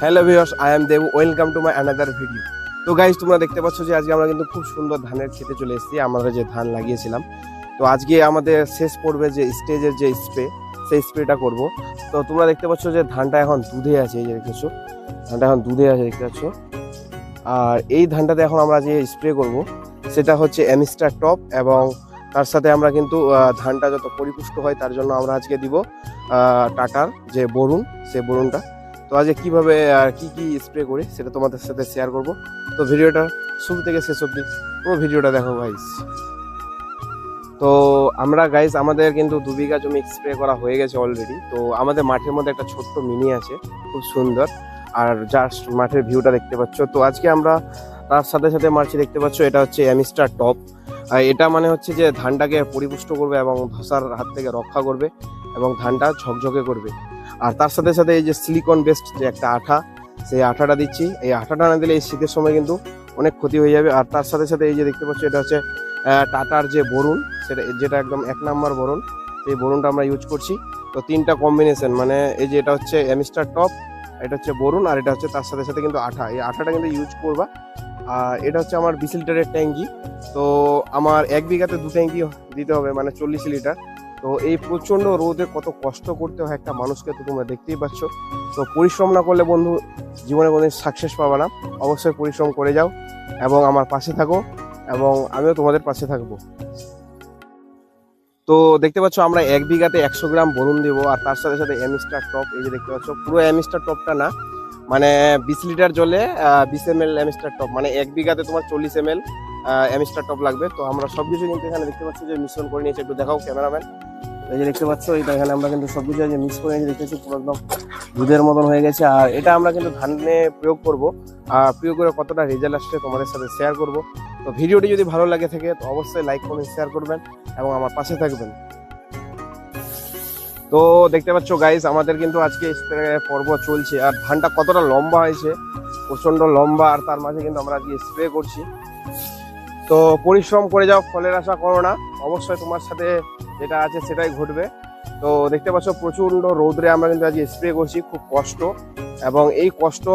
Hello viewers, I am Dev. Welcome to my another video. তো guys, তোমরা দেখতে পাচ্ছ যে আজকে আমরা কিন্তু খুব সুন্দর ধানের খেতে চলে এসেছি। আমরা যে ধান লাগিয়েছিলাম, তো আজকে আমাদের শেষ পড়বে যে স্টেজের যে স্প্রে, সেই স্প্রেটা করব। তো তোমরা দেখতে পাচ্ছ যে ধানটা এখন দুধে আছে, এই যে দেখতেছো ধানটা এখন দুধে আছে, দেখতে পাচ্ছ। আর এই ধানটাতে এখন আমরা যে স্প্রে করব সেটা হচ্ছে অ্যামিস্টার টপ, এবং তার সাথে আমরা কিন্তু ধানটা যত পরিপুষ্ট হয় তার জন্য আমরা আজকে দিব টাটার যে বরুণ, সে বরুণটা। তো আজকে কীভাবে আর কি কি স্প্রে করি সেটা তোমাদের সাথে শেয়ার করব। তো ভিডিওটা শুরু থেকে শেষ অবধি পুরো ভিডিওটা দেখো গাইস। তো আমরা গাইস আমাদের কিন্তু 2 বিঘা জমি স্প্রে করা হয়ে গেছে অলরেডি। তো আমাদের মাঠের মধ্যে একটা ছোট্ট মিনি আছে, খুব সুন্দর। আর জাস্ট মাঠের ভিউটা দেখতে পাচ্ছ। তো আজকে আমরা তার সাথে সাথে মারছি, দেখতে পাচ্ছ এটা হচ্ছে অ্যামিস্টার টপ। আর এটা মানে হচ্ছে যে ধানটাকে পরিপুষ্ট করবে এবং ধসার হাত থেকে রক্ষা করবে এবং ধানটা ঝকঝকে করবে। আর তার সাথে সাথে এই যে সিলিকন বেসড যে একটা আঠা, সেই আঠাটা দিচ্ছি। এই আঠাটা না দিলে এই শীতের সময় কিন্তু অনেক ক্ষতি হয়ে যাবে। আর তার সাথে সাথে এই যে দেখতে পাচ্ছ এটা হচ্ছে টাটার যে বরুণ, সেটা যেটা একদম 1 নাম্বার বরুণ, সেই বরুণটা আমরা ইউজ করছি। তো 3টা কম্বিনেশন, মানে এই যে এটা হচ্ছে অ্যামিস্টার টপ, এটা হচ্ছে বরুণ, আর এটা হচ্ছে তার সাথে সাথে কিন্তু আঠা। এই আঠাটা কিন্তু ইউজ করবা। আর এটা হচ্ছে আমার 20 লিটারের ট্যাঙ্কি। তো আমার 1 বিঘাতে 2 ট্যাঙ্কি দিতে হবে, মানে 40 লিটার। তো এই প্রচণ্ড রোদে কত কষ্ট করতে হয় একটা মানুষকে, তো তোমরা দেখতেই পাচ্ছ। তো পরিশ্রম না করলে বন্ধু জীবনে কোনোদিন সাকসেস পাবে না। অবশ্যই পরিশ্রম করে যাও এবং আমার পাশে থাকো, এবং আমিও তোমাদের পাশে থাকবো। তো দেখতে পাচ্ছ আমরা 1 বিঘাতে 100 গ্রাম বরুণ দিব, আর তার সাথে সাথে অ্যামিস্টার টপ। এই যে দেখতে পাচ্ছ পুরো অ্যামিস্টার টপটা না, মানে 20 লিটার জলে 20 ml অ্যামিস্টার টপ, মানে 1 বিঘাতে তোমার 40 ml অ্যামিস্টার টপ লাগবে। তো আমরা সবকিছু কিন্তু এখানে দেখতে পাচ্ছি যে মিশ্রণ করে নিয়েছি। একটু দেখাও ক্যামেরাম্যান। এই যে দেখতে পাচ্ছ এটা এখানে আমরা কিন্তু সবকিছু যে মিক্স করে নিয়ে দেখতেছি, পুরো একদম দুধের মতন হয়ে গেছে। আর এটা আমরা কিন্তু ধানে প্রয়োগ করব, আর প্রয়োগ করে কতটা রেজাল্ট আসছে তোমাদের সাথে শেয়ার করব। তো ভিডিওটি যদি ভালো লাগে থাকে তো অবশ্যই লাইক কমেন্ট শেয়ার করবেন এবং আমার পাশে থাকবেন। তো দেখতে পাচ্ছ গাইস, আমাদের কিন্তু আজকে স্প্রে পর্ব চলছে। আর ধানটা কতটা লম্বা হয়েছে, প্রচন্ড লম্বা। আর তার মাঝে কিন্তু আমরা আজকে স্প্রে করছি। তো পরিশ্রম করে যাও, ফলের আশা করো না। অবশ্যই তোমার সাথে যেটা আছে সেটাই ঘটবে। তো দেখতে পাচ্ছ প্রচন্ড রৌদ্রে আমরা কিন্তু আজকে স্প্রে করছি, খুব কষ্ট। এবং এই কষ্ট